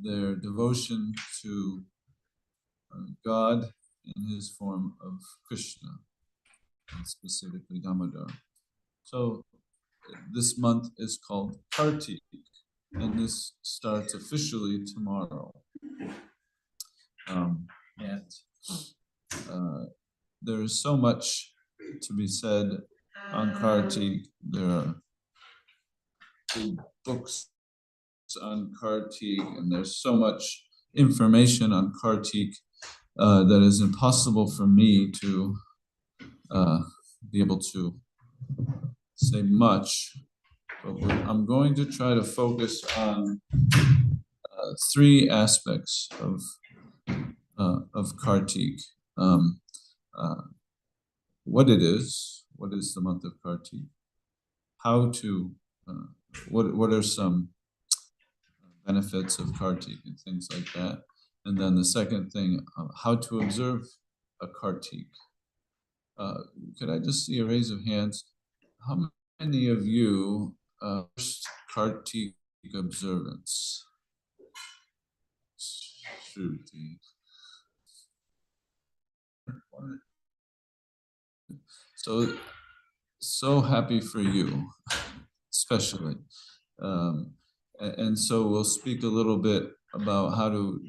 their devotion to God in his form of Krishna, and specifically Damodar. So this month is called Kartik, and this starts officially tomorrow. And there is so much to be said on Kartik. There are big books on Kartik, and there's so much information on Kartik that is impossible for me to be able to say much. But I'm going to try to focus on three aspects of Kartik. What it is, what is the month of Kartik, how to, what are some benefits of Kartik and things like that. And then the second thing, how to observe a Kartik. Could I just see a raise of hands? How many of you first Kartik observance? Shruti. So happy for you, especially. And so we'll speak a little bit about how to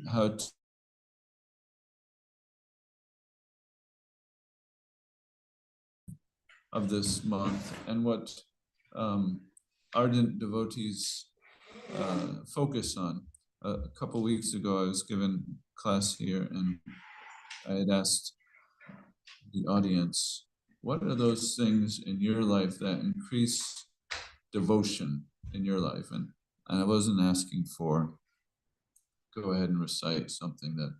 of this month and what ardent devotees focus on. A couple weeks ago, I was given class here, and I had asked the audience, what are those things in your life that increase devotion in your life? And I wasn't asking for, go ahead and recite something that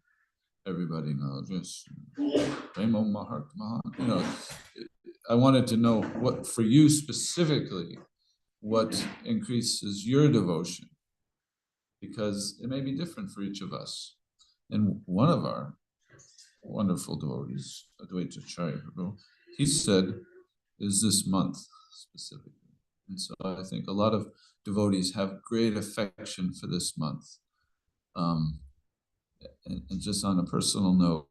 everybody knows. Just, you know, I wanted to know what, for you specifically, what increases your devotion, because it may be different for each of us. And one of our wonderful devotees, Advaita Acharya Prabhu, he said, is this month specifically. And so I think a lot of devotees have great affection for this month. And just on a personal note,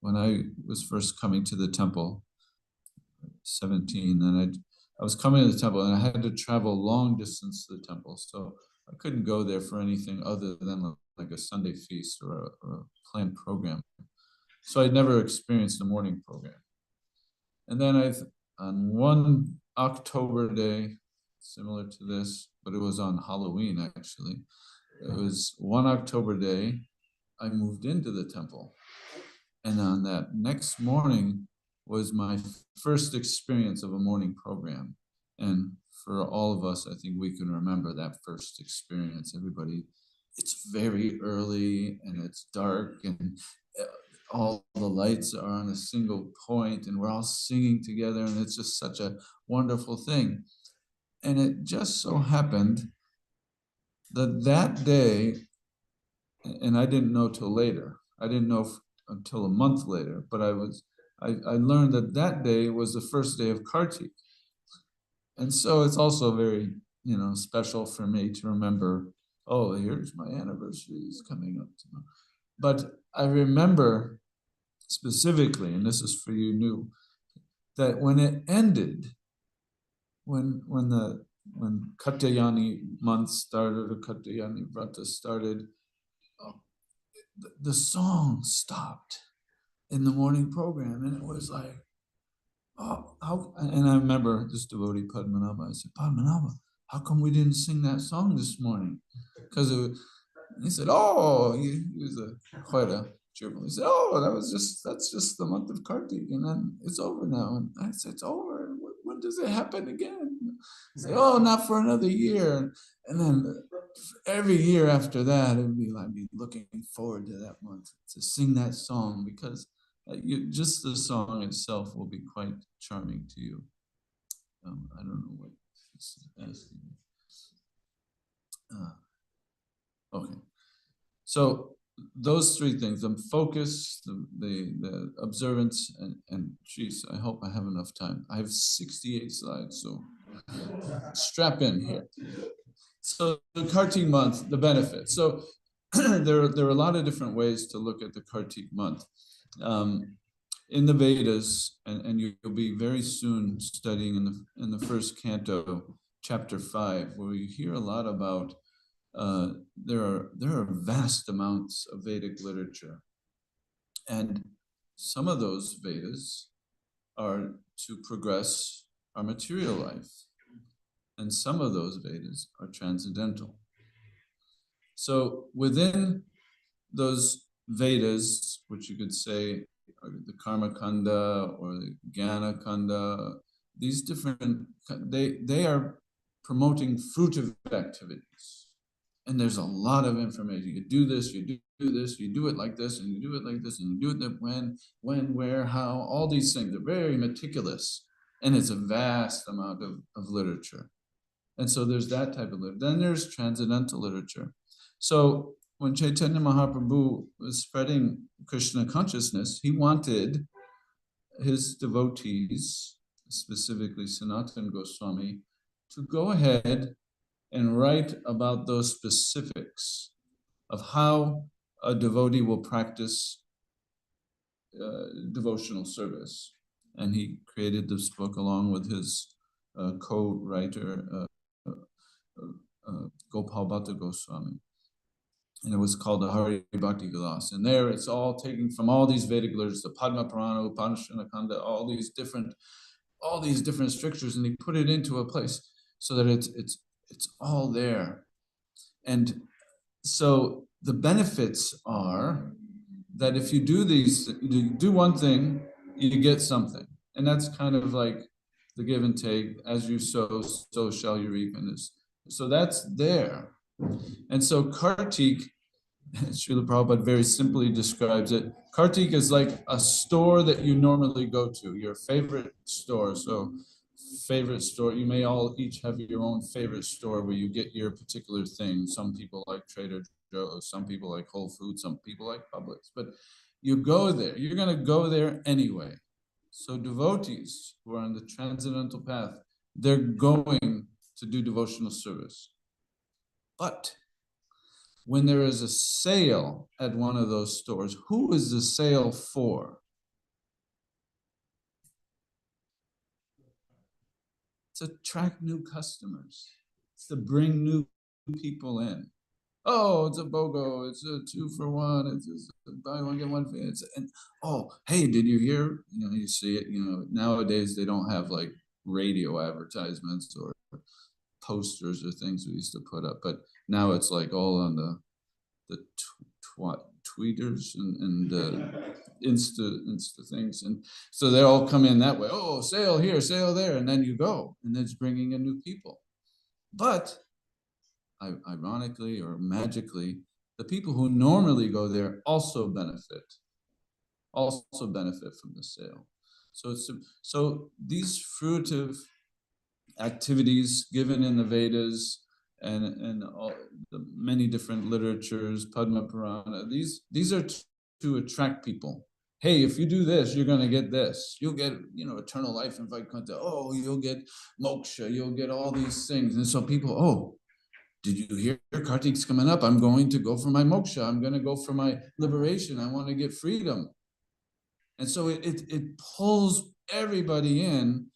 when I was first coming to the temple, 17, and I was coming to the temple and I had to travel long distance to the temple. So I couldn't go there for anything other than like a Sunday feast or a planned program. So I'd never experienced a morning program. And then on one October day, similar to this, but it was on Halloween actually. It was one October day, I moved into the temple. And on that next morning was my first experience of a morning program. And for all of us, I think we can remember that first experience. Everybody, it's very early and it's dark and all the lights are on a single point and we're all singing together and it's just such a wonderful thing. And it just so happened that day, and I didn't know till later, I didn't know until a month later, but I learned that day was the first day of Kartik. And so it's also very, special for me to remember, oh, here's my anniversary is coming up tomorrow. But I remember specifically, and this is for you new, that when it ended, when Katyayani month started, or Katyayani Vrata started, the song stopped in the morning program, and it was like, oh, how? And I remember this devotee Padmanabha. I said, Padmanabha, how come we didn't sing that song this morning? Because he said, oh, he was quite a cheerful. He said, oh, that's just the month of Kartik, and then it's over now. And I said, it's over. When does it happen again? He said, oh, not for another year. And then every year after that, I'd be looking forward to that month to sing that song, because just the song itself will be quite charming to you. I don't know what this is asking. Okay, so those three things: the focus, the observance, and geez, I hope I have enough time. I have 68 slides, so strap in here. So the Kartik month, the benefits. So there are a lot of different ways to look at the Kartik month. In the Vedas, and you'll be very soon studying in the first canto, chapter 5, where you hear a lot about there are vast amounts of Vedic literature, and some of those Vedas are to progress our material life, and some of those Vedas are transcendental. So within those Vedas, which you could say are the Karma Kanda or the Jnana Kanda, these different, they are promoting fruitive activities. And there's a lot of information. You do this, you do this, you do it like this, and you do it like this, and you do it that when, where, how, all these things are very meticulous. And it's a vast amount of literature. And so there's that type of literature. Then there's transcendental literature. So when Chaitanya Mahaprabhu was spreading Krishna consciousness, he wanted his devotees, specifically Sanatana Goswami, to go ahead and write about those specifics of how a devotee will practice devotional service. And he created this book along with his co-writer, Gopal Bhatta Goswami. And it was called the Hari Bhakti Vilas. And there it's all taken from all these Vedic literatures, the Padma Purana, Upanishad Kanda, all these different strictures, and he put it into a place so that it's all there. And so the benefits are that if you do one thing, you get something. And that's kind of like the give and take. As you sow, so shall you reap. So that's there. And so Kartik, Srila Prabhupada very simply describes it. Kartik is like a store that you normally go to, your favorite store. So favorite store, you may all each have your own favorite store where you get your particular thing. Some people like Trader Joe's, some people like Whole Foods, some people like Publix, but you go there, you're going to go there anyway. So devotees who are on the transcendental path, they're going to do devotional service. But when there is a sale at one of those stores, who is the sale for? It's to attract new customers. It's to bring new people in. Oh, it's a BOGO. It's a 2-for-1. It's a buy one get one free. Oh, hey, did you hear? You see it. Nowadays they don't have like radio advertisements or posters or things we used to put up, but now it's like all on the tweeters and Insta things, and so they all come in that way. Oh, sale here, sale there, and then you go, and it's bringing in new people. But ironically or magically, the people who normally go there also benefit from the sale. So these fruitive activities given in the Vedas and all the many different literatures, Padma Purana, these are to attract people. Hey, if you do this, you're going to get this. You'll get, eternal life in Vaikuntha. Oh, you'll get moksha. You'll get all these things. And so people, oh, did you hear Kartik's coming up? I'm going to go for my moksha. I'm going to go for my liberation. I want to get freedom. And so it pulls everybody in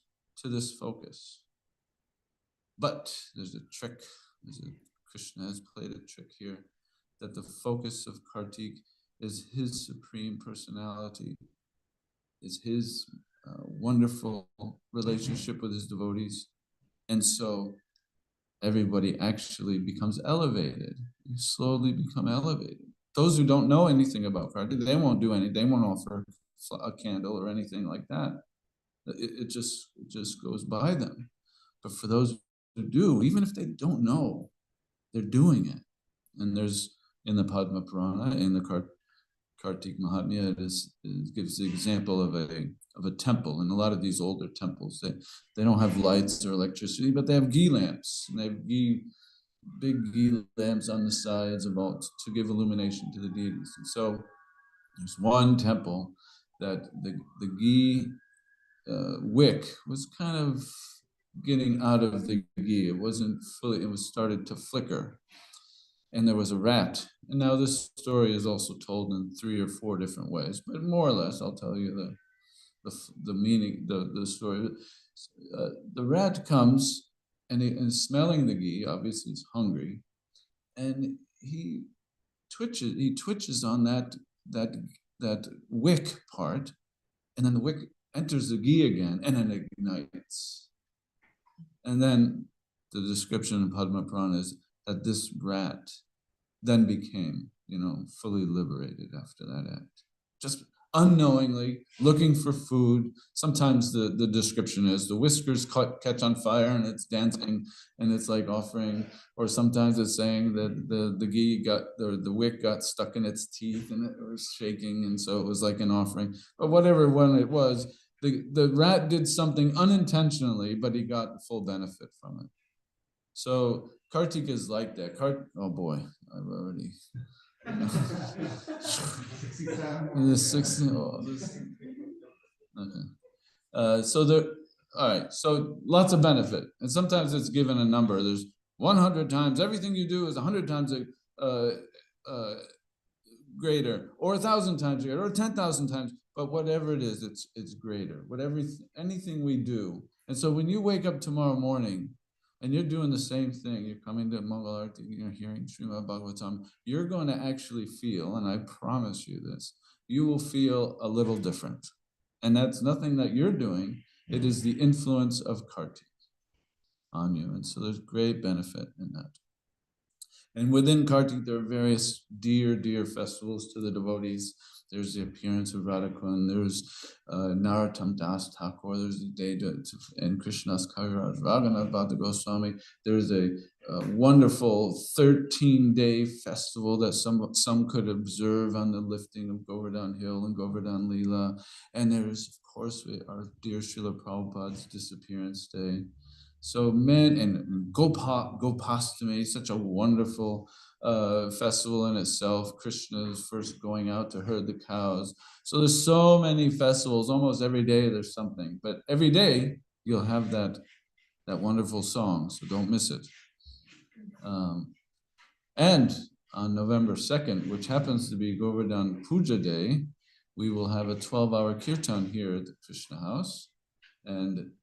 to this focus. But there's a trick. Krishna has played a trick here, that the focus of Kartik is his supreme personality, is his wonderful relationship with his devotees. And so everybody actually becomes elevated. You slowly become elevated. Those who don't know anything about Kartik, they won't do anything. They won't offer a candle or anything like that. It just goes by them. But for those who do, even if they don't know, they're doing it. And there's in the Padma Purana, in the Kartik Mahatmya, it gives the example of a temple. And a lot of these older temples, they don't have lights or electricity, but they have ghee lamps. And they have big ghee lamps on the sides to give illumination to the deities. And so there's one temple that the ghee wick was kind of getting out of the ghee. It wasn't fully, it was started to flicker. And there was a rat And now this story is also told in 3 or 4 different ways, but more or less, I'll tell you the meaning, the story. The rat comes and smelling the ghee, obviously he's hungry, and he twitches on that that wick part, and then the wick enters the ghee again, and then it ignites. And then the description in Padma Purana is that this rat then became, fully liberated after that act. Just unknowingly looking for food. Sometimes the description is the whiskers catch on fire and it's dancing and it's like offering, or sometimes it's saying that the ghee the wick got stuck in its teeth and it was shaking, and so it was like an offering. But whatever one it was, the rat did something unintentionally, but he got full benefit from it. So Kartik is like that. Oh boy, I've already. This 16. Oh, this. Okay. All right. So lots of benefit, and sometimes it's given a number. There's 100 times. Everything you do is 100 times greater, or 1,000 times greater, or 10,000 times. But whatever it is, it's greater. Anything we do. And so when you wake up tomorrow morning, and you're doing the same thing, you're coming to Mangal Arati, you're hearing Srimad Bhagavatam, you're going to actually feel, and I promise you this, you will feel a little different. And that's nothing that you're doing. It is the influence of Kartik on you. And so there's great benefit in that. And within Kartik, there are various dear festivals to the devotees. There's the appearance of Radhakund, there's Narottam Das Thakur, there's the day and Krishna's Kaviraj Raghunath Bhatta Goswami. There's a wonderful 13-day festival that some could observe on the lifting of Govardhan Hill and Govardhan Leela. And there's, of course, our dear Srila Prabhupada's disappearance day. So and Gopastami, such a wonderful festival in itself. Krishna's first going out to herd the cows. So there's so many festivals. Almost every day there's something, but every day you'll have that wonderful song. So don't miss it. And on November 2nd, which happens to be Govardhan Puja Day, we will have a 12-hour kirtan here at the Krishna House, and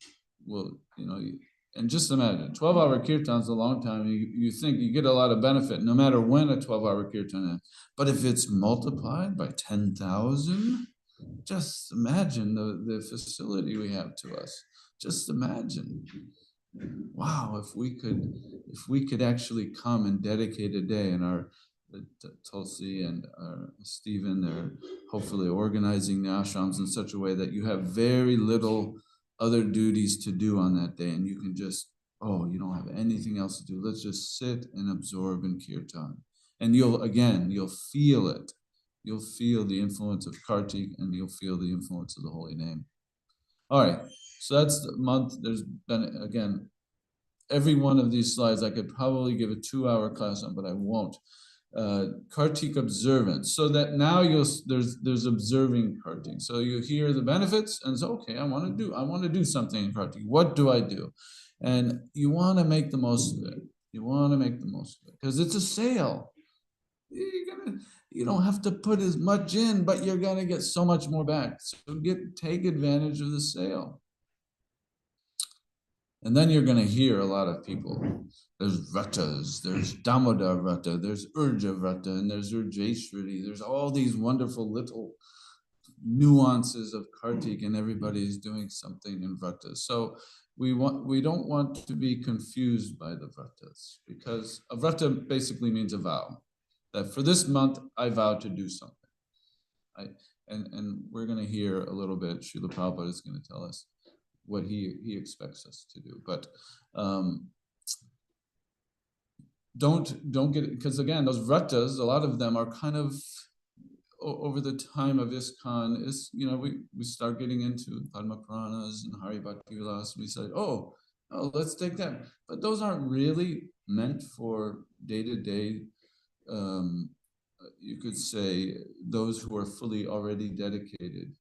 and just imagine, 12-hour kirtan is a long time. You think you get a lot of benefit no matter when a 12-hour kirtan is. But if it's multiplied by 10,000, just imagine the facility we have to us. Just imagine. Wow, if we could actually come and dedicate a day, and our Tulsi and Stephen, they're hopefully organizing the ashrams in such a way that you have very little other duties to do on that day, and you can just, you don't have anything else to do. Let's just sit and absorb in kirtan. And you'll feel it. You'll feel the influence of Kartik, and you'll feel the influence of the holy name. All right, so that's the month. There's been, again, every one of these slides I could probably give a 2-hour class on, but I won't. Kartik observance, so that now there's observing Kartik. So you hear the benefits and say, okay, I want to do something in Kartik. What do I do? And you want to make the most of it. You want to make the most of it because it's a sale. You don't have to put as much in, but you're gonna get so much more back. So take advantage of the sale. And then you're going to hear a lot of people. There's Vratas, there's Damodar Vrata, there's Urja Vrata, and there's Urjeshwari. There's all these wonderful little nuances of Kartik, and everybody's doing something in Vratas. So we don't want to be confused by the Vratas, because a Vrata basically means a vow. That for this month, I vow to do something. And we're going to hear a little bit. Srila Prabhupada is going to tell us what he expects us to do, but don't get it, because again, those vratas, a lot of them are kind of over the time of ISKCON. We start getting into Padma Puranas and Hari Bhakti Vilas. We say, oh, let's take that, but those aren't really meant for day-to-day. You could say those who are fully already dedicated.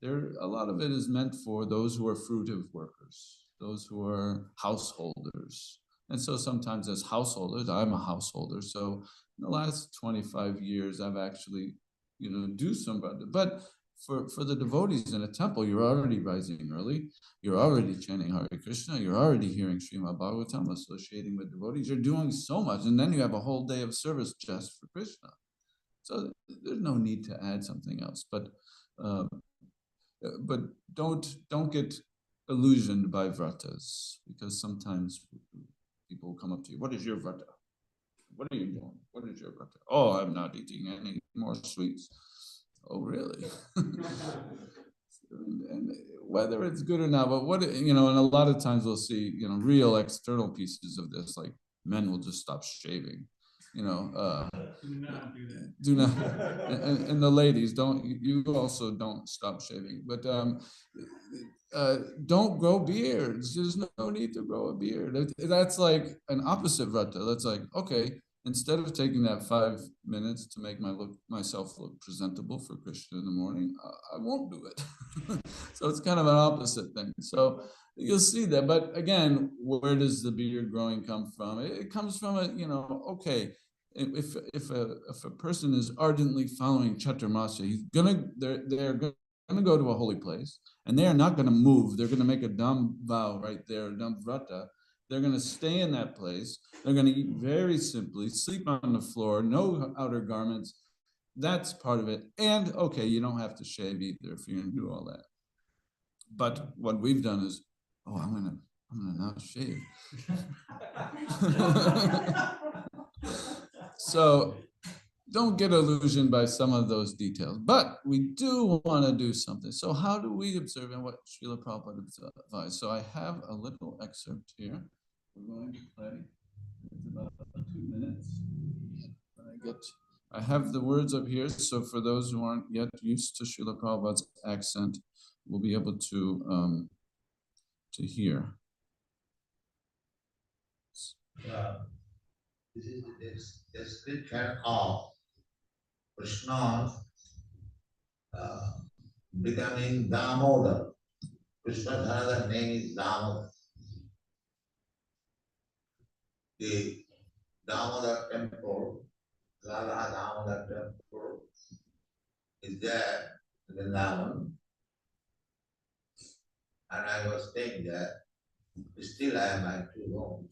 A lot of it is meant for those who are fruitive workers, those who are householders, And so sometimes as householders, I'm a householder. So in the last 25 years, I've actually, do some vrata. But for the devotees in a temple, you're already rising early. You're already chanting Hare Krishna. You're already hearing Srimad Bhagavatam, associating with devotees. You're doing so much. And then you have a whole day of service just for Krishna. So there's no need to add something else. Uh, but don't get illusioned by vratas, because sometimes people will come up to you. What is your vrata? What are you doing? What is your vrata? Oh, I'm not eating any more sweets. Oh, really? And whether it's good or not, but and a lot of times we'll see, real external pieces of this, like men will just stop shaving, do not do that. Do not, and the ladies don't. You also don't stop shaving, but don't grow beards. There's no need to grow a beard. That's like an opposite vrata. That's like, okay, instead of taking that 5 minutes to make myself look presentable for Krishna in the morning, I won't do it. So it's kind of an opposite thing. So you'll see that. But again, where does the beard growing come from? It comes from okay, if a person is ardently following Chaturmasya, they're gonna go to a holy place, and they are not gonna move. They're gonna make a dumb vow right there, a dumb vrata. They're gonna stay in that place. They're gonna eat very simply, sleep on the floor, no outer garments. That's part of it. And okay, you don't have to shave either if you're gonna do all that. But what we've done is, oh, I'm gonna not shave. So don't get illusioned by some of those details, but we do want to do something. So how do we observe, and what Srila Prabhupada advised? So I have a little excerpt here. We're going to play. It's about 2 minutes. I have the words up here. So for those who aren't yet used to Srila Prabhupada's accent, we'll be able to hear. This is the description of Krishna becoming Damodar. Krishna's another name is Damodar. The Damodar temple, Radha Damodar temple, is there in Vrindavan. And I was staying there. Still I am at 2 rooms.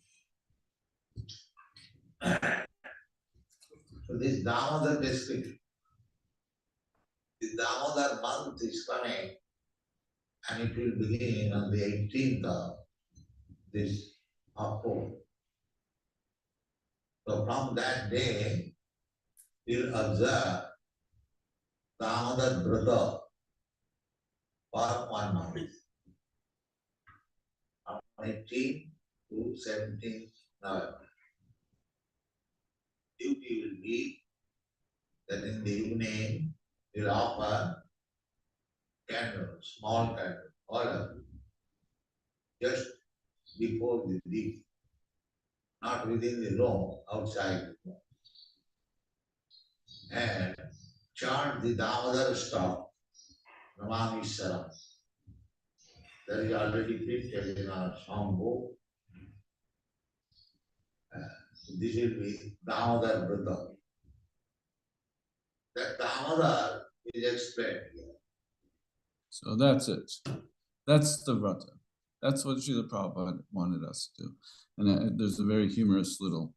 So this Damodar description, the Damodar month is coming, and it will begin on the 18th of this October. So from that day, we'll observe Damodar Vrata for 1 month, from 18th to 17th November. Duty will be that in the evening, we'll offer candles, small candles, all of them, just before the deep, not within the room, outside the room. And chant the Damodar stop, Namami Saram. That is already printed in our songbook. This will be Damodar Vrata. That Damodar is explained here. So that's it. That's the vrata. That's what Srila Prabhupada wanted us to do. And there's a very humorous little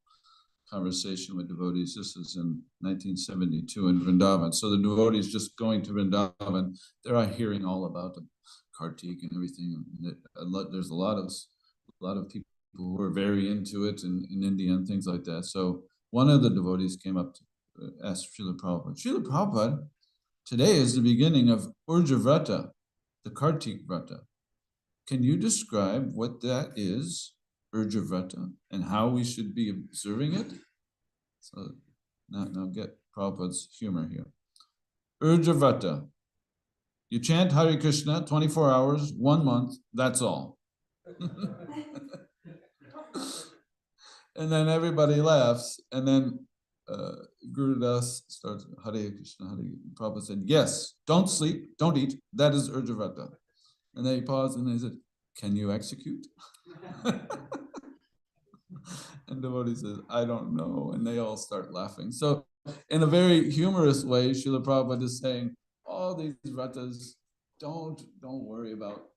conversation with devotees. This is in 1972 in Vrindavan. So the devotees just going to Vrindavan, they're hearing all about the Kartik and everything. There's a lot of people who are very into it in India and things like that. So one of the devotees came up to ask Srila Prabhupada, Srila Prabhupada, today is the beginning of Urja Vrata, the Kartik Vrata. Can you describe what that is, Urja Vrata, and how we should be observing it? So now get Prabhupada's humor here. Urja Vrata. You chant Hare Krishna 24 hours, 1 month, that's all. And then everybody laughs, and then Guru Das starts Hare Krishna, Hare. Prabhupada said, yes, don't sleep, don't eat, that is Urja Vrata. And then he paused and he said, can you execute? And devotee says, I don't know. And they all start laughing. So in a very humorous way, Srila Prabhupada is saying, all these vratas, don't worry about,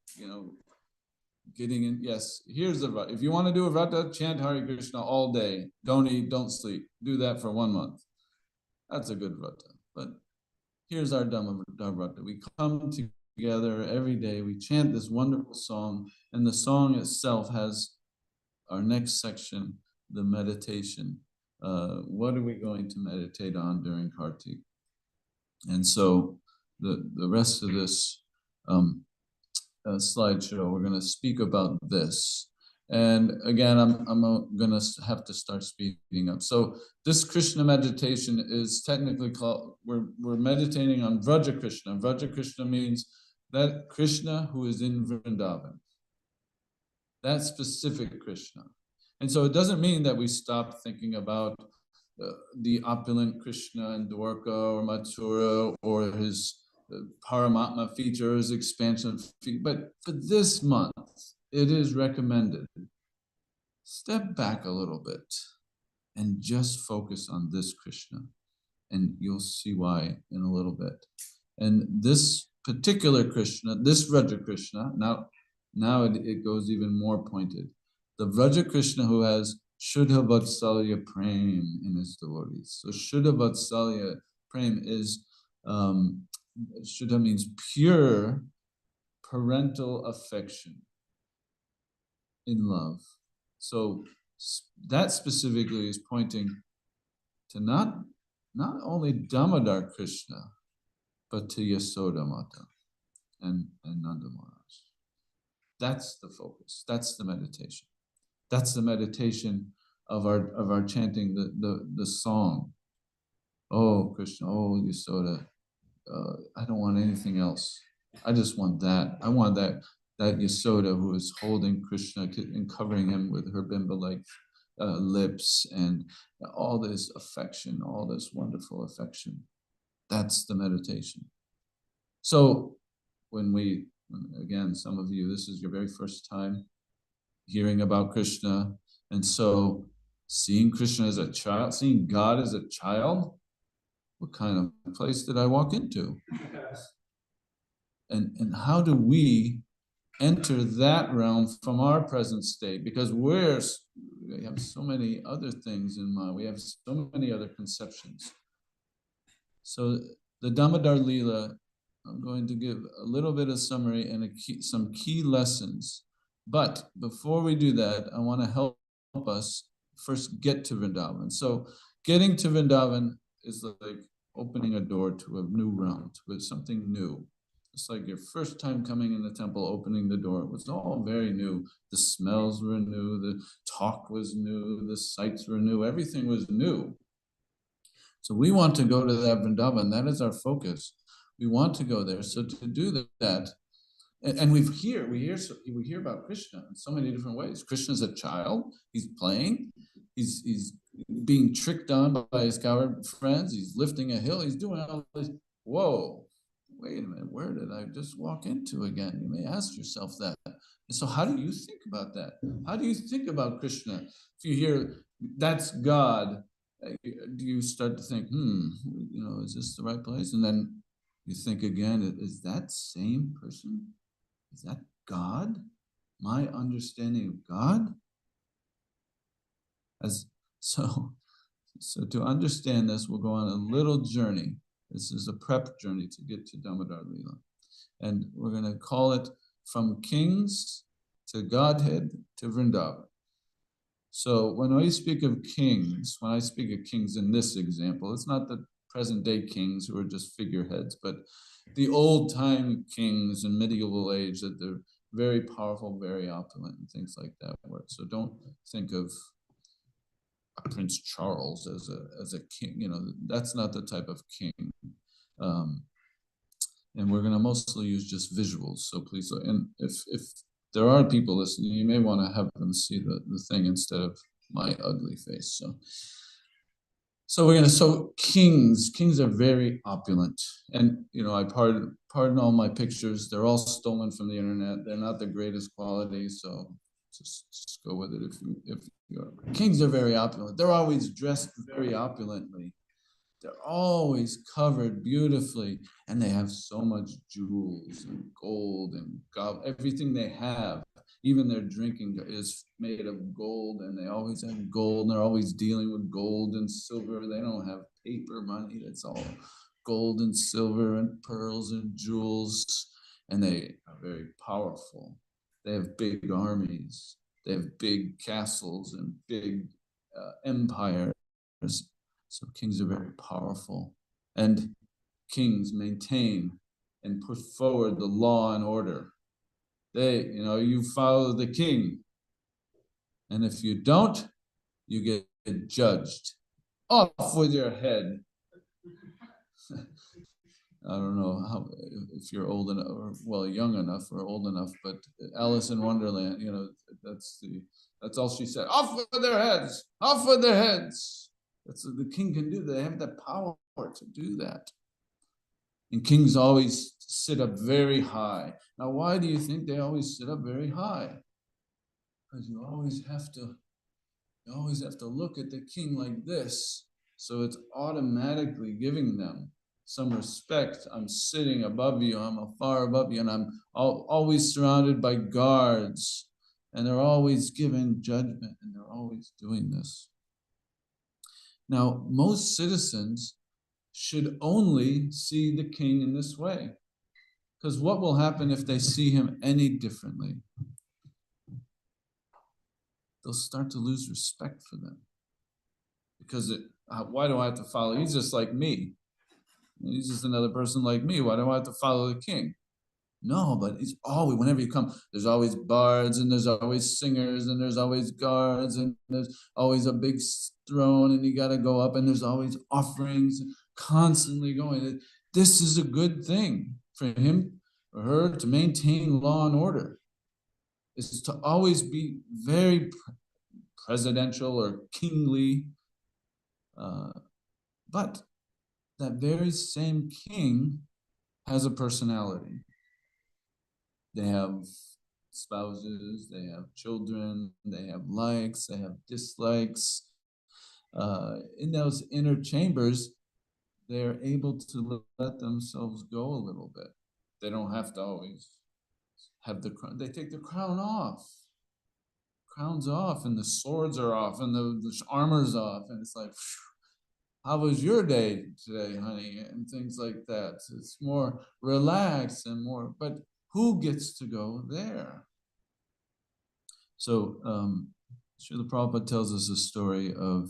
getting in. Yes, here's the vrata. If you want to do a vrata, chant Hare Krishna all day. Don't eat, don't sleep. Do that for 1 month. That's a good vrata. But here's our Dhamma vrata. We come together every day. We chant this wonderful song, and the song itself has our next section, the meditation. What are we going to meditate on during Kartik? And so the rest of this slideshow, we're going to speak about this. And again, I'm going to have to start speeding up. So this Krishna meditation is technically called, we're meditating on Vraja Krishna. Vraja Krishna means that Krishna who is in Vrindavan, that specific Krishna. And so it doesn't mean that we stop thinking about the opulent Krishna in Dwarka or Mathura or his Paramatma features, expansion features. But for this month, it is recommended, step back a little bit and just focus on this Krishna. And you'll see why in a little bit. And this particular Krishna, this Vraja Krishna, now it goes even more pointed. The Vraja Krishna who has Shuddha Vatsalya Prem in his devotees. So Shuddha Vatsalya Prem is, Shuddha means pure parental affection in love. So that specifically is pointing to not only Damodar Krishna, but to Yasoda Mata and Nanda Maharaj. That's the focus. That's the meditation. That's the meditation of our chanting the song. Oh Krishna, oh Yasoda, I don't want anything else. I just want that. I want that Yasoda who is holding Krishna and covering him with her bimba-like lips and all this affection, all this wonderful affection. That's the meditation. So again, some of you, this is your very first time hearing about Krishna. And so seeing Krishna as a child, seeing God as a child, what kind of place did I walk into? Yes. And how do we enter that realm from our present state? Because we have so many other things in mind. We have so many other conceptions. So the Damodar Leela, I'm going to give a little bit of summary and some key lessons. But before we do that, I want to help us first get to Vrindavan. So getting to Vrindavan is like opening a door to a new realm, to something new. It's like your first time coming in the temple, opening the door. It was all very new. The smells were new, the talk was new, the sights were new, everything was new. So we want to go to that Vrindavan. That is our focus. We want to go there. So to do that, and we hear about Krishna in so many different ways. Krishna's a child. He's playing. He's being tricked on by his coward friends. He's lifting a hill. He's doing all this. Whoa, wait a minute. Where did I just walk into again? You may ask yourself that. And so how do you think about that? How do you think about Krishna? If you hear that's God, do you start to think, is this the right place? And then you think again, is that same person? Is that God? My understanding of God? So to understand this, we'll go on a little journey. This is a prep journey to get to Damodar Leela. And we're going to call it From Kings to Godhead to Vrindavan. So when I speak of kings in this example, it's not the present day kings who are just figureheads, but the old time kings in medieval age that they're very powerful, very opulent, and things like that. So don't think of Prince Charles as a king. That's not the type of king. And we're going to mostly use just visuals. So please, and if there are people listening, you may want to have them see the thing instead of my ugly face. So kings are very opulent. And, I pardon all my pictures. They're all stolen from the internet. They're not the greatest quality. So just go with it. If you're kings are very opulent, they're always dressed very opulently. They're always covered beautifully, and they have so much jewels and gold and gold. Everything they have, even their drinking, is made of gold, and they always have gold. And they're always dealing with gold and silver. They don't have paper money. That's all gold and silver and pearls and jewels, and they are very powerful. They have big armies. They have big castles and big empires. So kings are very powerful, and kings maintain and put forward the law and order. You follow the king, and if you don't, you get judged. Off with your head. I don't know if you're old enough, or young enough, or old enough, but Alice in Wonderland, that's all she said. Off with their heads. Off with their heads. That's what the king can do. They have the power to do that. And kings always sit up very high. Now, why do you think they always sit up very high? Because you always have to look at the king like this. So it's automatically giving them some respect. I'm sitting above you. I'm far above you, and I'm always surrounded by guards. And they're always giving judgment, and they're always doing this. Now, most citizens should only see the king in this way. Because what will happen if they see him any differently? They'll start to lose respect for them. Because why do I have to follow? He's just like me. He's just another person like me. Why do I have to follow the king? No, but it's always, whenever you come, there's always bards, and there's always singers, and there's always guards, and there's always a big throne, and you got to go up, and there's always offerings constantly going. This is a good thing for him or her to maintain law and order. Is to always be very presidential or kingly. But that very same king has a personality. They have spouses, they have children, they have likes, they have dislikes. In those inner chambers, they're able to let themselves go a little bit. They don't have to always have the crown. They take the crown off. Crown's off, and the swords are off, and the armor's off, and it's like, how was your day today, honey? And things like that. It's more relaxed and more, but who gets to go there? So Srila Prabhupada tells us a story of,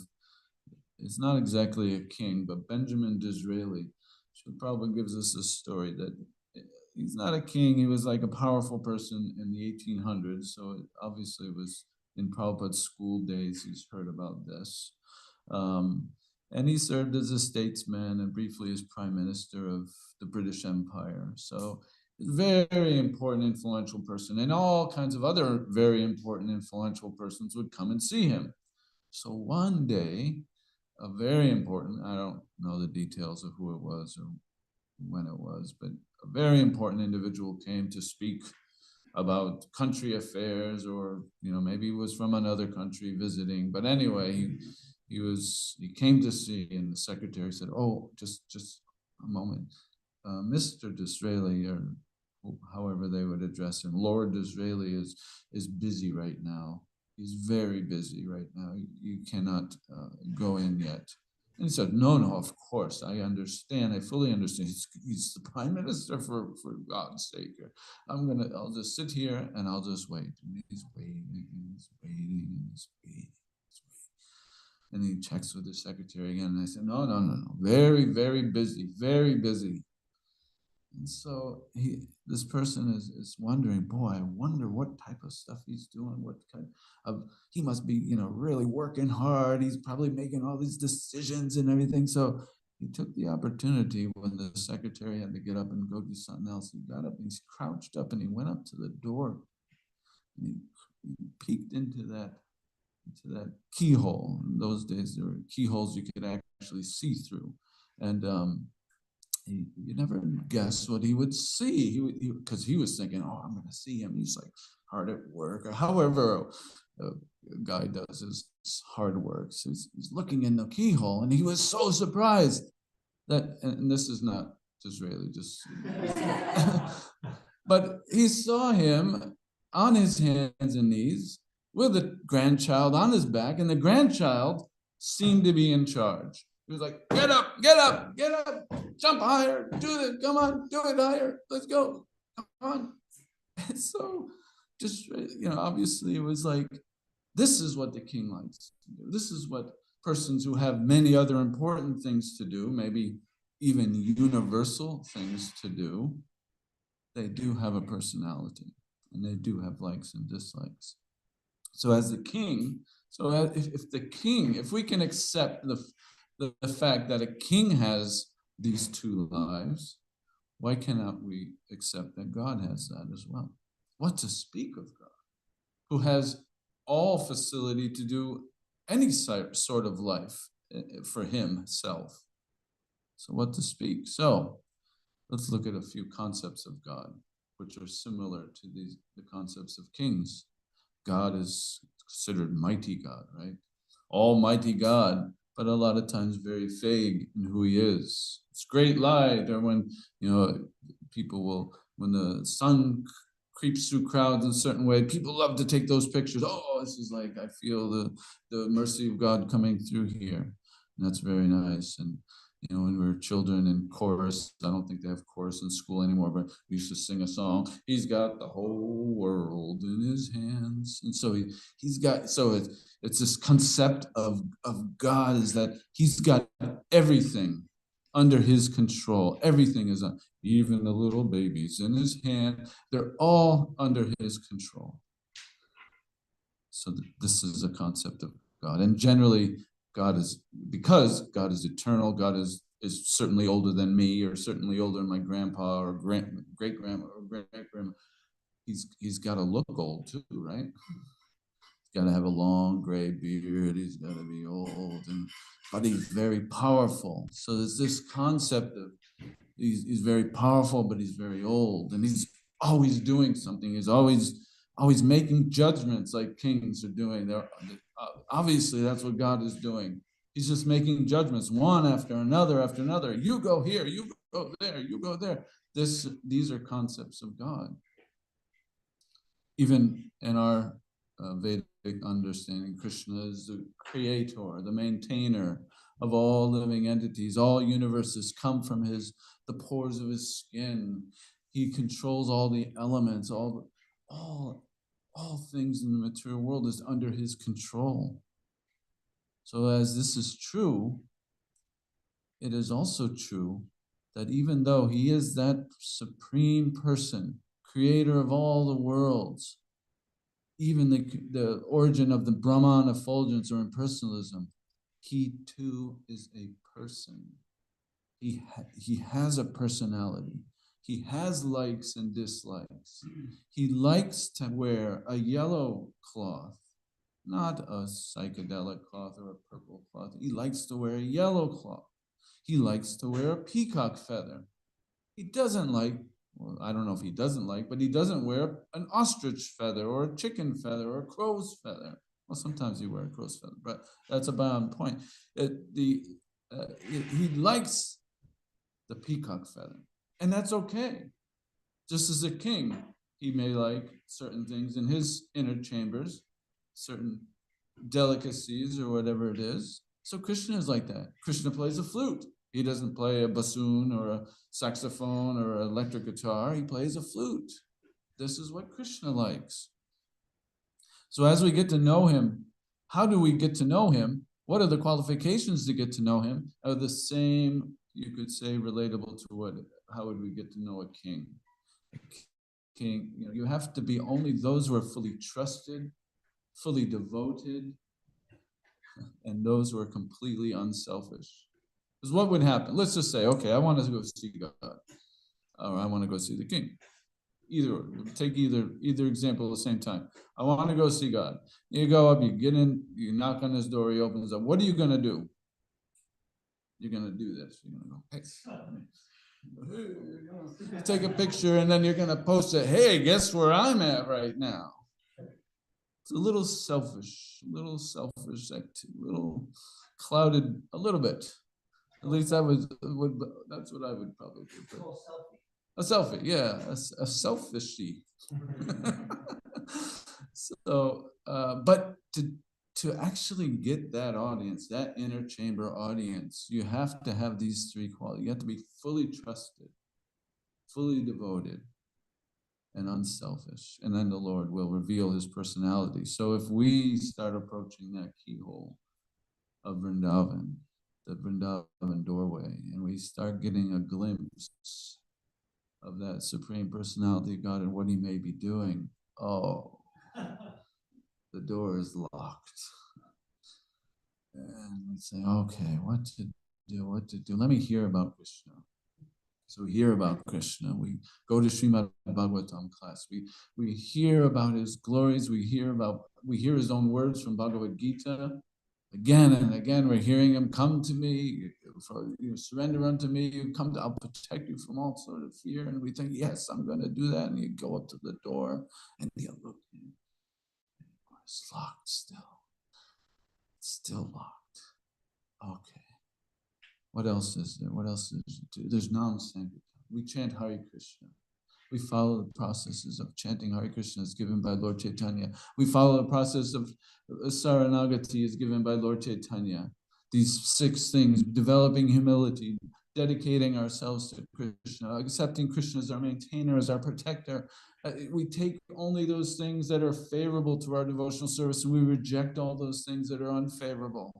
it's not exactly a king, but Benjamin Disraeli. Srila Prabhupada gives us a story that he's not a king. He was like a powerful person in the 1800s. So it obviously was in Prabhupada's school days. He's heard about this. And he served as a statesman and briefly as prime minister of the British Empire. So very important, influential person. And all kinds of other very important, influential persons would come and see him. So one day, a very important, I don't know the details of who it was or when it was, but a very important individual came to speak about country affairs, or maybe he was from another country visiting. But anyway, he came to see, and the secretary said, "Oh, just a moment, Mr. Disraeli, or however they would address him, Lord Disraeli is busy right now. He's very busy right now. You cannot go in yet." And he said, no, of course, I understand. I fully understand. He's the prime minister, for God's sake. I'll just sit here and I'll just wait. And he's waiting, and he's waiting, and he's waiting. And he checks with the secretary again. And I said, no. Very, very busy, very busy. And so this person is wondering, boy, I wonder what type of stuff he's doing. What kind of, he must be, really working hard. He's probably making all these decisions and everything. So he took the opportunity when the secretary had to get up and go do something else. He got up and he's crouched up and he went up to the door. And he peeked into that keyhole. In those days, there were keyholes you could actually see through. And you never guess what he would see. Because he was thinking, oh, I'm going to see him. He's like hard at work, or however a guy does his hard work. So he's looking in the keyhole, and he was so surprised that, and this is not Israeli, just, but he saw him on his hands and knees with a grandchild on his back, and the grandchild seemed to be in charge. He was like, get up, get up, get up, jump higher, do it, come on, do it higher, let's go, come on. And so just, obviously it was like, this is what the king likes to do. This is what persons who have many other important things to do, maybe even universal things to do, they do have a personality and they do have likes and dislikes. So as the king, if we can accept the fact that a king has these two lives, why cannot we accept that God has that as well? What to speak of God, who has all facility to do any sort of life for himself. So what to speak? So let's look at a few concepts of God, which are similar to the concepts of kings. God is considered mighty God, right? Almighty God, but a lot of times very vague in who he is. It's great light, or when, people will, when the sun creeps through crowds in a certain way, people love to take those pictures. Oh, this is like, I feel the mercy of God coming through here. And that's very nice. And when we were children in chorus, I don't think they have chorus in school anymore, but we used to sing a song. He's got the whole world in his hands. And so he's got, so it's this concept of God, is that he's got everything under his control. Everything is on, even the little babies in his hand, they're all under his control. So this is a concept of God. And generally, because God is eternal, God is certainly older than me, or certainly older than my grandpa or great grandma or great grandma. He's got to look old too, right? He's got to have a long gray beard. He's got to be old, but he's very powerful. So there's this concept of he's very powerful, but he's very old, and he's always doing something. He's always making judgments like kings are doing. Obviously, that's what God is doing. He's just making judgments, one after another after another. You go here, you go there, you go there. These are concepts of God. Even in our Vedic understanding, Krishna is the creator, the maintainer of all living entities. All universes come from the pores of his skin. He controls all the elements, all things in the material world is under his control. So as this is true, it is also true that even though he is that supreme person, creator of all the worlds, even the origin of the Brahman effulgence or impersonalism, he too is a person. He has a personality. He has likes and dislikes. He likes to wear a yellow cloth, not a psychedelic cloth or a purple cloth. He likes to wear a yellow cloth. He likes to wear a peacock feather. He doesn't like, well, I don't know if he doesn't like, but he doesn't wear an ostrich feather or a chicken feather or a crow's feather. Well, sometimes you wear a crow's feather, but that's about the point. He likes the peacock feather, and that's okay. Just as a king, he may like certain things in his inner chambers, certain delicacies or whatever it is. So Krishna is like that. Krishna plays a flute. He doesn't play a bassoon or a saxophone or an electric guitar. He plays a flute. This is what Krishna likes. So as we get to know him, how do we get to know him? What are the qualifications to get to know him? Are the same, you could say, relatable to how would we get to know a king? A king, you have to be only those who are fully trusted, fully devoted, and those who are completely unselfish. Because what would happen? Let's just say, okay, I want to go see God, or I want to go see the king. Take either example at the same time. I want to go see God. You go up, you get in, you knock on his door, he opens up. What are you going to do? You're going to do this. You're going to go, hey, take a picture, and then you're going to post it. Hey, guess where I'm at right now? It's a little selfish, a little clouded a little bit. At least that would that's what I would probably do. A selfie, yeah, a selfishy. So, but to actually get that audience, that inner chamber audience, you have to have these three qualities. You have to be fully trusted, fully devoted, and unselfish. And then the Lord will reveal his personality. So if we start approaching that keyhole of Vrindavan, the Vrindavan doorway, and we start getting a glimpse of that Supreme Personality of God and what he may be doing, oh, the door is locked. And we say, okay, what to do? Let me hear about Krishna. So we hear about Krishna. We go to Srimad Bhagavatam class. We hear about his glories. We hear his own words from Bhagavad Gita. Again and again, we're hearing him, come to me, surrender unto me, I'll protect you from all sort of fear. And we think, yes, I'm going to do that. And you go up to the door and you look, it's locked still. It's still locked. Okay. What else is there? What else is there? There's Nam Sankirtan. We chant Hare Krishna. We follow the processes of chanting Hare Krishna as given by Lord Chaitanya. We follow the process of Saranagati as given by Lord Chaitanya. These 6 things: developing humility, dedicating ourselves to Krishna, accepting Krishna as our maintainer, as our protector. We take only those things that are favorable to our devotional service, and we reject all those things that are unfavorable.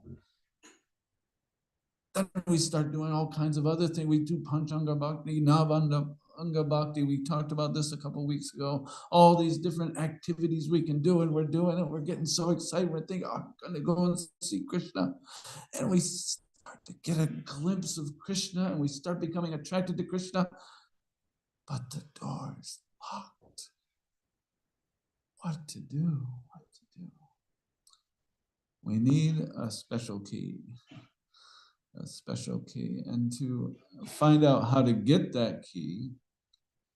Then we start doing all kinds of other things. We do Panchanga Bhakti, Navanga Bhakti. We talked about this a couple of weeks ago. All these different activities we can do, and we're doing it. We're getting so excited. We're thinking, I'm going to go and see Krishna. And we start to get a glimpse of Krishna, and we start becoming attracted to Krishna. But the door is locked. What to do? What to do? We need a special key. A special key. And to find out how to get that key,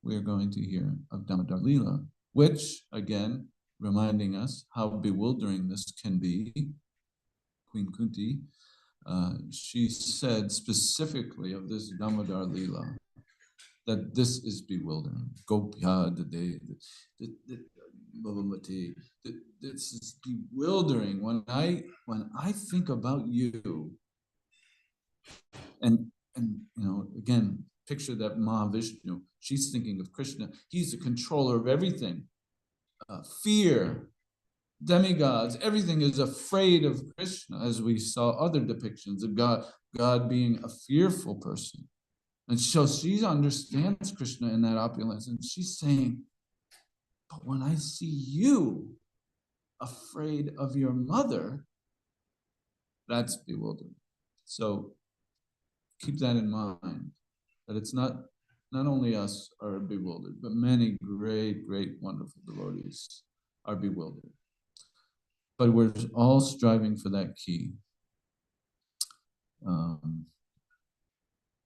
we are going to hear of Damodar Leela, which, again, reminding us how bewildering this can be. Queen Kunti, she said specifically of this Damodar Leela that this is bewildering. Gopya, this is bewildering. When I think about you, and again, picture that Mahavishnu. She's thinking of Krishna. He's the controller of everything. Fear, demigods, everything is afraid of Krishna, as we saw other depictions of God being a fearful person. And so she understands Krishna in that opulence, and she's saying, but when I see you afraid of your mother, that's bewildering. So keep that in mind, that it's not only us are bewildered, but many great, great, wonderful devotees are bewildered. But we're all striving for that key.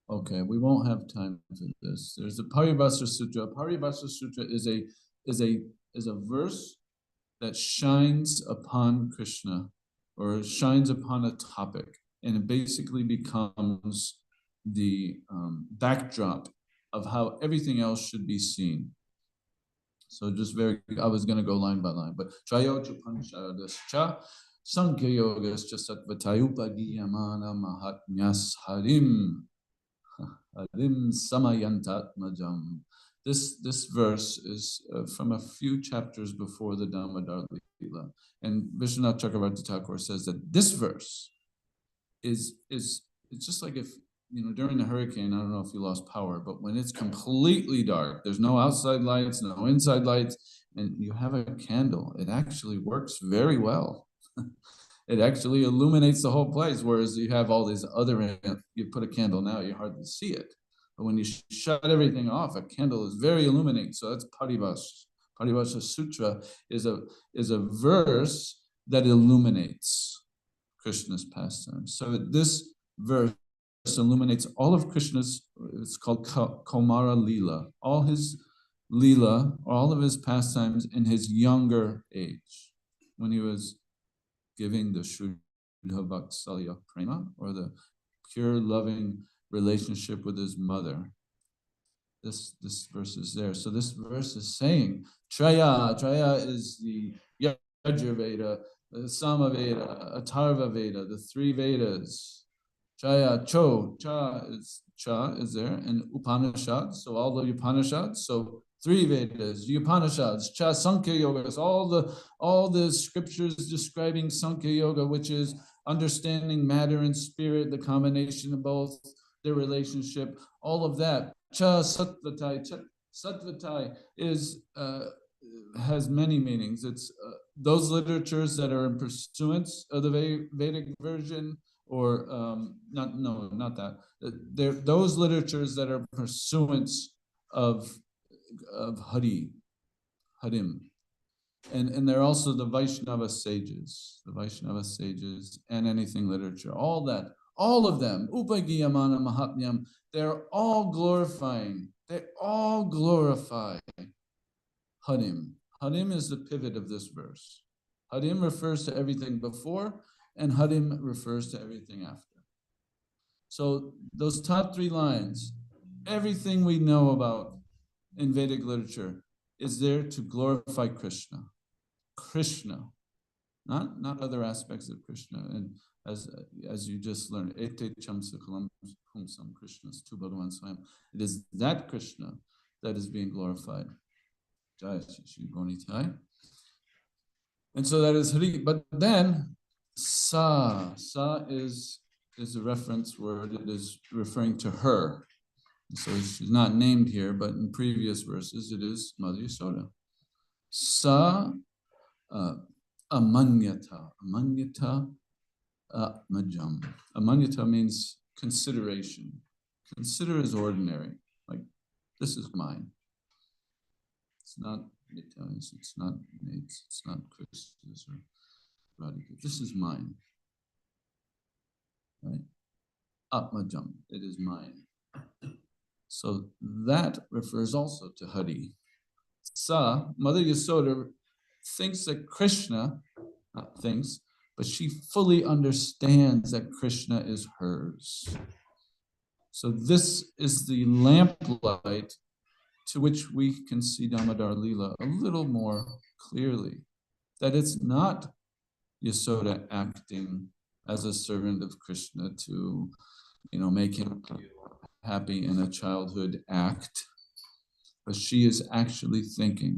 Okay, we won't have time for this. There's the Paribhasa Sutra. Paribhasa Sutra is a verse that shines upon Krishna, or shines upon a topic, and it basically becomes the backdrop of how everything else should be seen. So just I was going to go line by line, but Trayocha Panchadascha Sankhya Yogascha Sattvatayupagiyamana Mahatmyas Harim Harim Samayantatmajam. This verse is from a few chapters before the Damodar Leela, and Vishwanath Chakravarti Thakur says that this verse is it's just like if during the hurricane, I don't know if you lost power, but when it's completely dark, there's no outside lights, no inside lights, and you have a candle, it actually works very well. It actually illuminates the whole place, whereas you have all these other, you put a candle now, you hardly see it. But when you shut everything off, a candle is very illuminating. So that's Paribhasa. Paribhasa Sutra is a verse that illuminates Krishna's pastime. So this verse illuminates all of Krishna's, it's called Kaumara Leela, all his Leela, all of his pastimes in his younger age. when he was giving the Shuddha Vatsalya Prema, or the pure loving relationship with his mother. This verse is there. So this verse is saying Traya is the Yajur Veda, the Samaveda, Atharva Veda, the three Vedas. Cha is there, and Upanishads, so all the Upanishads, so three Vedas, Upanishads, Cha Sankhya Yoga, all the scriptures describing Sankhya Yoga, which is understanding matter and spirit, the combination of both, their relationship, all of that. Cha Sattvatai is has many meanings. It's those literatures that are in pursuance of the Vedic version, or not that. They're those literatures that are pursuance of Harim, and they're also the Vaishnava sages, and anything literature, all of them, Upagiyamana Mahatmyam, they're all glorifying. They all glorify Harim. Harim is the pivot of this verse. Harim refers to everything before, and Harim refers to everything after. So those top three lines, everything we know about in Vedic literature is there to glorify Krishna. Krishna, not other aspects of Krishna. And as you just learned, Ete Chamsakalam Pumsam Krishnas Tu Bhagavan Swayam. It is that Krishna that is being glorified. Jai Shri Gonitai. And so that is Hari. But then Sa is a reference word. It is referring to her. So she's not named here, but in previous verses it is Mother Yasoda. Sa Amanyata. Majam. Amanyata means consideration. Consider as ordinary. Like, this is mine. It's not Italians, it's not Nate's, it's not Chris's or Radhika. This is mine. Right? Atmajam, it is mine. So that refers also to Hari. Sa, Mother Yasoda, thinks that Krishna, not thinks, but she fully understands that Krishna is hers. So this is the lamplight to which we can see Damodar Leela a little more clearly. That it's not Yasoda acting as a servant of Krishna to, make him feel happy in a childhood act, but she is actually thinking,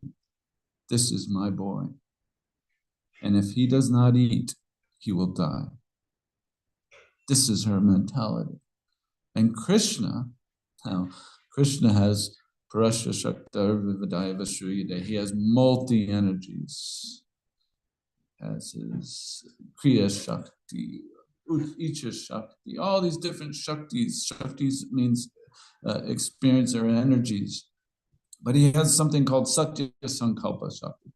this is my boy. And if he does not eat, he will die. This is her mentality. And Krishna has Parasya Shaktar Vivadaya Vashriyade. He has multi-energies. Has his Kriya Shakti, Icha Shakti, all these different Shaktis. Shaktis means experience or energies. But he has something called Satya Sankalpa Shakti.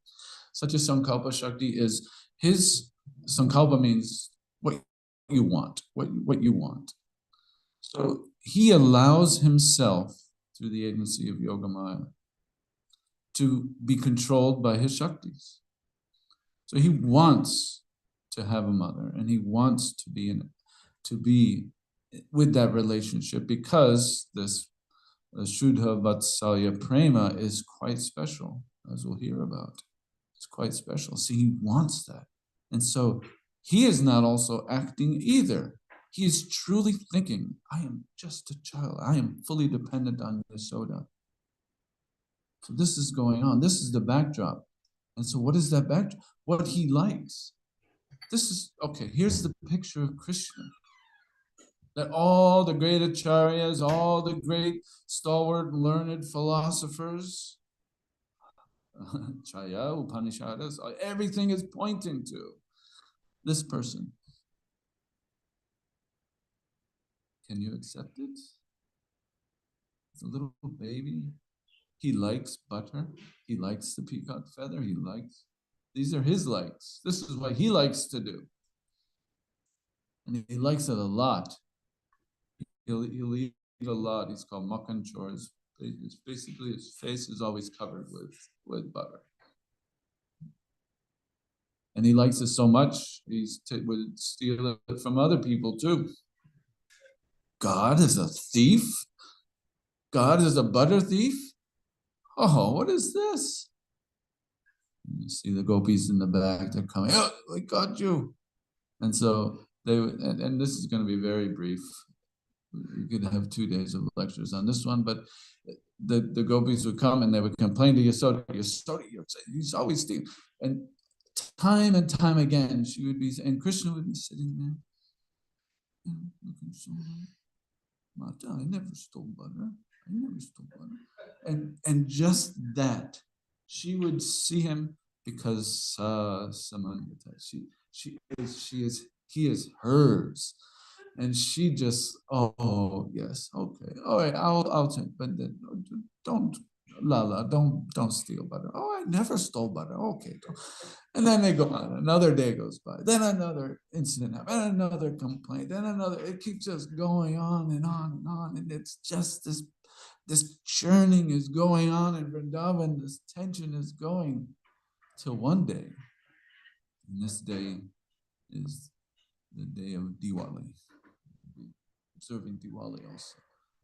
Satya Sankalpa Shakti is his Sankalpa means what you want, what you want. So he allows himself through the agency of Yoga Maya to be controlled by his Shaktis. So he wants to have a mother, and he wants to be with that relationship, because this Shuddha Vatsalya Prema is quite special, as we'll hear about. It's quite special. See, he wants that. And so he is not also acting either. He is truly thinking, I am just a child. I am fully dependent on Yasoda. So this is going on. This is the backdrop. And so what is that backdrop? What he likes. This is, okay, here's the picture of Krishna. That all the great acharyas, all the great stalwart learned philosophers, Chaya, Upanishads, everything is pointing to this person. Can you accept it? It's a little baby. He likes butter. He likes the peacock feather. These are his likes. This is what he likes to do. And he likes it a lot. He'll eat a lot. He's called Makhan Chors. Basically, his face is always covered with butter. And he likes it so much, would steal it from other people too. God is a thief? God is a butter thief? Oh, what is this? You see the gopis in the back, they're coming, oh, we got you. And so and this is going to be very brief. You could have 2 days of lectures on this one, but the gopis would come and they would complain to Yasoda, he's always stealing. And time again, she would be, and Krishna would be sitting there, looking so nice. Mata, I never stole butter. I never stole butter. And just that, she would see him because Samanyata, he is hers. And she just, oh yes, okay, all right, I'll take, but then don't, Lala, don't steal butter. Oh, I never stole butter. Okay, and then they go on. Another day goes by. Then another incident happens. And another complaint. Then another. It keeps just going on and on and on. And it's just this churning is going on in Vrindavan. This tension is going till one day. And this day is the day of Diwali. Observing Diwali also.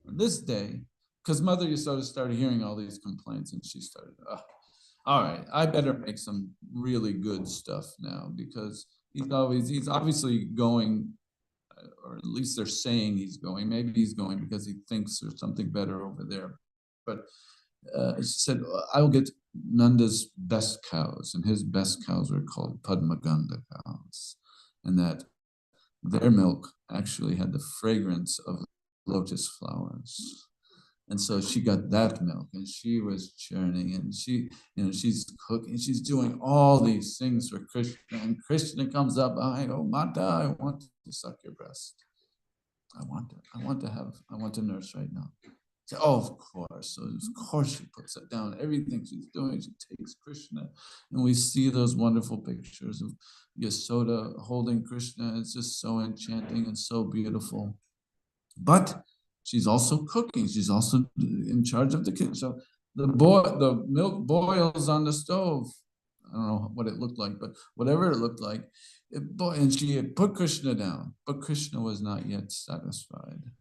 On this day, because Mother Yasoda started hearing all these complaints, and she started, all right, I better make some really good stuff now, because he's obviously going, or at least they're saying he's going. Maybe he's going because he thinks there's something better over there. But she said, I will get Nanda's best cows, and his best cows are called Padmaganda cows, and that their milk actually had the fragrance of lotus flowers. And so she got that milk, and she was churning, and she's cooking, she's doing all these things for Krishna. And Krishna comes up, I go, Mata, I want to suck your breast. I want to nurse right now. So, oh, of course. So of course she puts it down. Everything she's doing, she takes Krishna. And we see those wonderful pictures of Yasoda holding Krishna. It's just so enchanting and so beautiful. But she's also cooking. She's also in charge of the kitchen. So the milk boils on the stove. I don't know what it looked like, but whatever it looked like, and she had put Krishna down, but Krishna was not yet satisfied.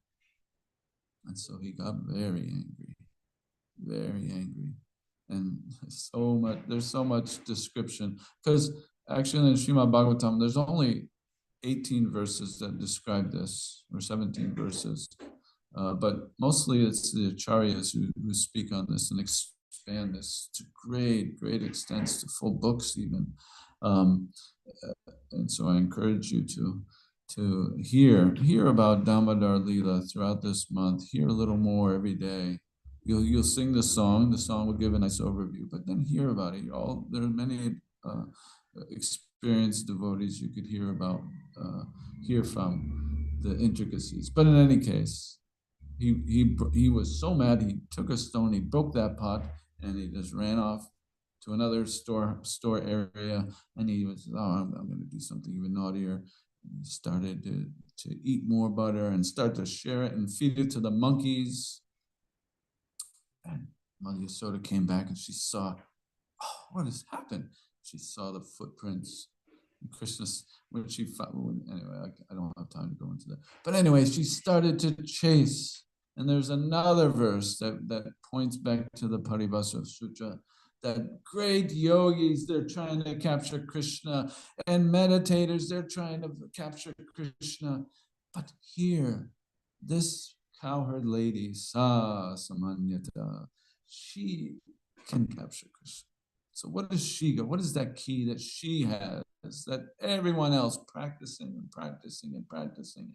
And so he got very angry. And there's so much description. Because actually in Srimad Bhagavatam, there's only 18 verses that describe this, or 17 verses. But mostly it's the acharyas who speak on this and expand this to great extents, to full books even. And so I encourage you to hear about Damodar Leela throughout this month. Hear a little more every day. You'll sing the song. The song will give a nice overview, but then hear about it. There are many experienced devotees you could hear from the intricacies. But in any case, he was so mad, he took a stone, he broke that pot, and he just ran off to another store area, and he was, I'm going to do something even naughtier. And he started to eat more butter and start to share it and feed it to the monkeys. And Mother Yasoda came back and she saw, what has happened? She saw the footprints. Krishna's, anyway, I don't have time to go into that. But anyway, she started to chase. And there's another verse that points back to the Paribhasa Sutra, that great yogis, they're trying to capture Krishna, and meditators, they're trying to capture Krishna. But here, this cowherd lady, Samanyata, she can capture Krishna. So what does she go? What is that key that she has that everyone else practicing and practicing and practicing?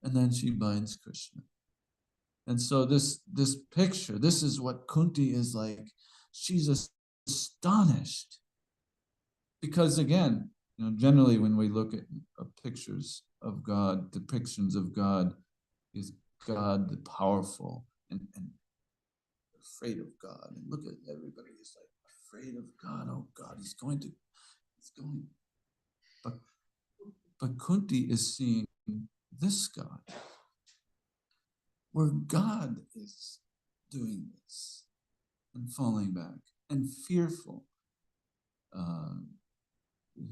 And then she binds Krishna. And so this picture, this is what Kunti is like. She's astonished. Because again, generally when we look at pictures of God, depictions of God, is God the powerful and afraid of God. And look at everybody is like afraid of God. Oh God, he's going. But Kunti is seeing this God, where God is doing this and falling back and fearful.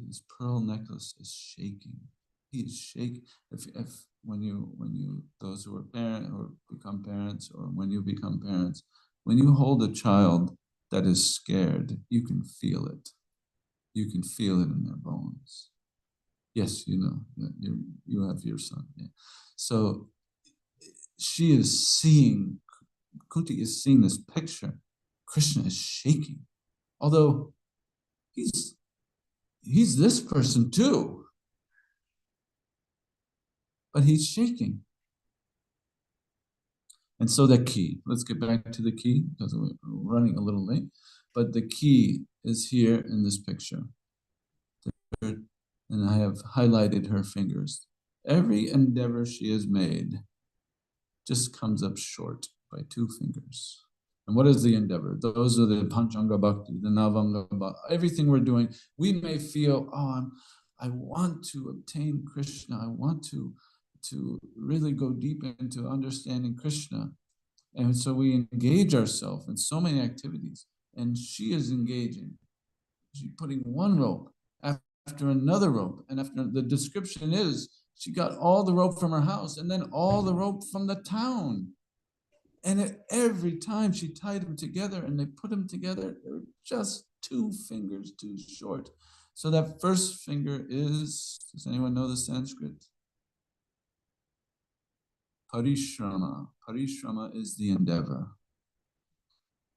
his pearl necklace is shaking. He is shaking. If when you those who are parent or become parents, or when you become parents, when you hold a child that is scared, you can feel it. You can feel it in their bones. Yes, you know, you have your son. Yeah. So she is seeing, Kunti is seeing this picture. Krishna is shaking, although he's this person too, but he's shaking. And so the key, let's get back to the key because we're running a little late, but the key is here in this picture. And I have highlighted her fingers. Every endeavor she has made just comes up short by 2 fingers. And what is the endeavor? Those are the Panchanga Bhakti, the Navanga Bhakti, everything we're doing. We may feel, I want to obtain Krishna. I want to really go deep into understanding Krishna. And so we engage ourselves in so many activities. And she is engaging. She's putting one rope after another rope. And after the description is, she got all the rope from her house and then all the rope from the town. And every time she tied them together and they put them together, they were just 2 fingers too short. So that first finger is, does anyone know the Sanskrit? Parishrama. Parishrama is the endeavor.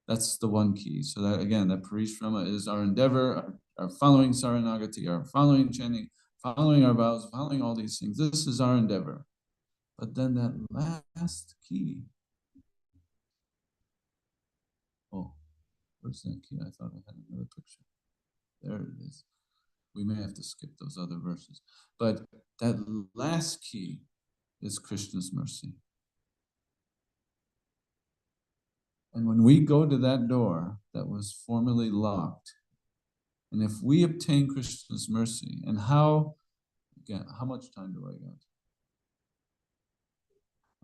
That's the one key. So that again, that parishrama is our endeavor, our following Saranagati, our following chanting, following our vows, following all these things. This is our endeavor. But then that last key. Oh, where's that key? I thought I had another picture. There it is. We may have to skip those other verses. But that last key is Krishna's mercy. And when we go to that door that was formerly locked, and if we obtain Krishna's mercy, and how much time do I got?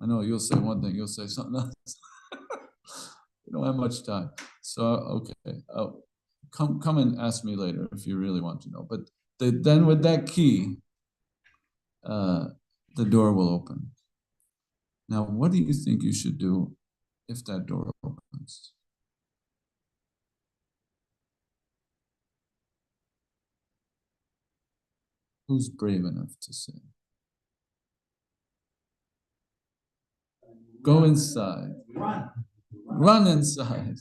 I know you'll say one thing, you'll say something else. We don't have much time. So, okay. Come and ask me later if you really want to know. But then with that key, the door will open. Now, what do you think you should do if that door opens? Who's brave enough to say? Go inside. Run inside.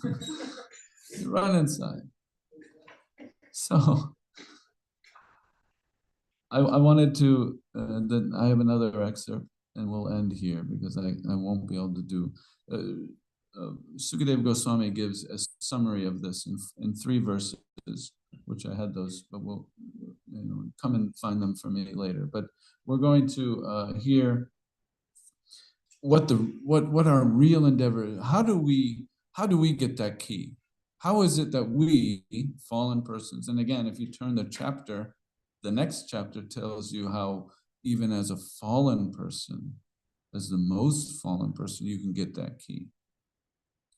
Run inside. So I wanted to, then I have another excerpt and we'll end here because I won't be able to do. Sukadeva Goswami gives a summary of this in 3 verses, which I had those, but we'll come and find them for me later. But we're going to hear what our real endeavor is. How do we get that key? How is it that we, fallen persons, and again, if you turn the chapter, the next chapter tells you how even as a fallen person, as the most fallen person, you can get that key.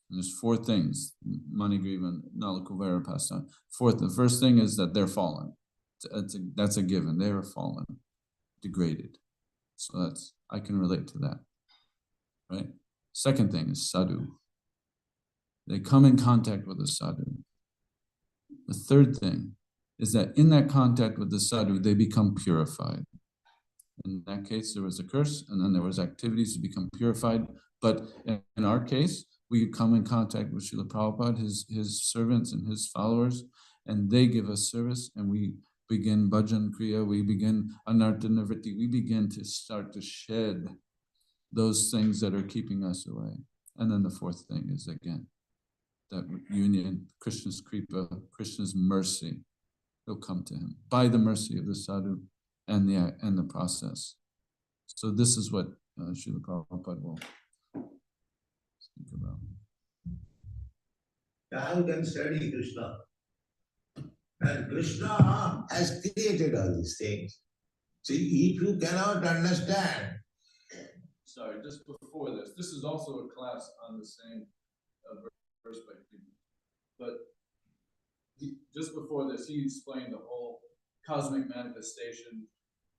And there's 4 things, Manigriva and Nalakuvara passed on. The first thing is that they're fallen. That's a given. They are fallen, degraded. So I can relate to that, right? Second thing is sadhu. They come in contact with the sadhu. The third thing is that in that contact with the sadhu, they become purified. In that case, there was a curse, and then there was activities to become purified. But in our case, we come in contact with Srila Prabhupada, his servants and his followers, and they give us service, and we begin bhajan kriya, we begin anartha nivritti, we begin to start to shed those things that are keeping us away. And then the fourth thing is, again, that union, Krishna's kripa, Krishna's mercy will come to him by the mercy of the sadhu and the process. So this is what Srila Prabhupada will speak about. Now you can study Krishna. And Krishna has created all these things. See, if you cannot understand. Sorry, just before this is also a class on the same verse by people. But just before this, he explained the whole cosmic manifestation,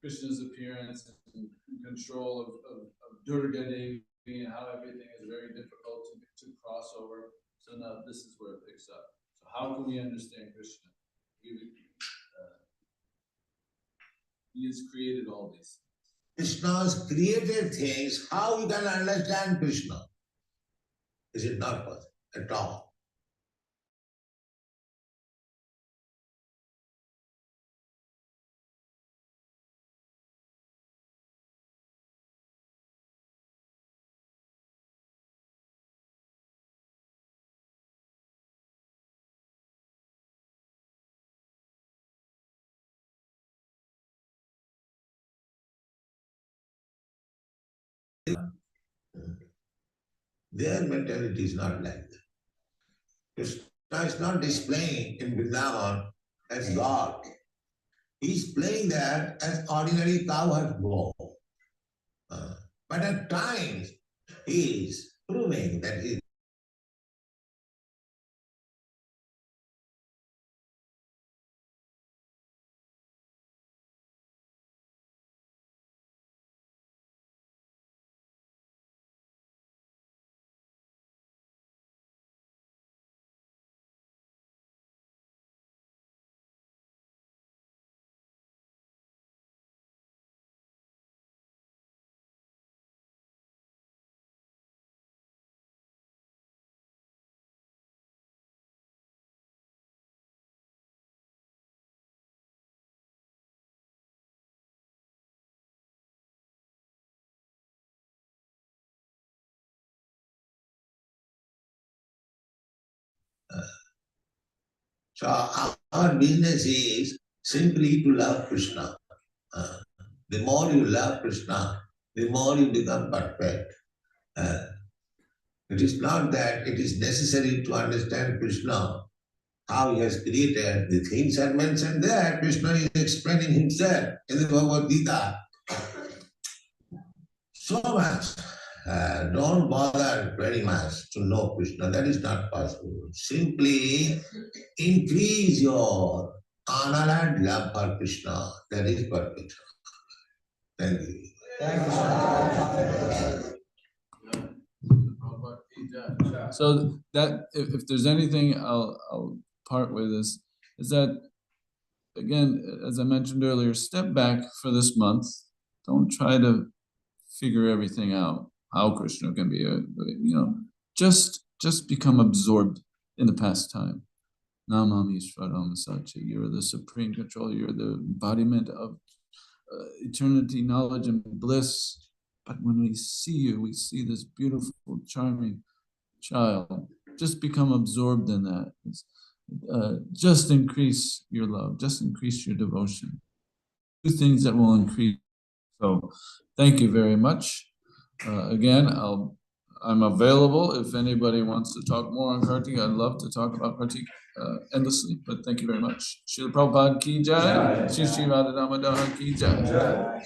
Krishna's appearance and control of Durga Devi and how everything is very difficult to cross over. So now this is where it picks up. So how can we understand Krishna? He has created all these things. Krishna has created things. How you can understand Krishna? Is it not possible at all? Their mentality is not like that. Krishna is not displaying in Vrindavan as God. He is playing there as ordinary cowherd boy. But at times, he is proving that he so our business is simply to love Krishna. The more you love Krishna, the more you become perfect. It is not that it is necessary to understand Krishna, how he has created. The things are mentioned there. Krishna is explaining himself in the Bhagavad Gita. So much. Don't bother very much to know Krishna. That is not possible. Simply increase your honor and love for Krishna. That is perfect. Thank you. Thank you, sir. So that if there's anything I'll part with is that again, as I mentioned earlier, step back for this month. Don't try to figure everything out. How Krishna can be, just become absorbed in the past time. Namam Ishvaram Sachi. You're the supreme control. You're the embodiment of eternity, knowledge, and bliss. But when we see you, we see this beautiful, charming child. Just become absorbed in that. Just increase your love. Just increase your devotion. Two things that will increase. So, thank you very much. Again, I'm available if anybody wants to talk more on Kartik. I'd love to talk about Kartik endlessly, but thank you very much. Srila Prabhupada ki jai, Shri Shri Radha Damodara ki jai.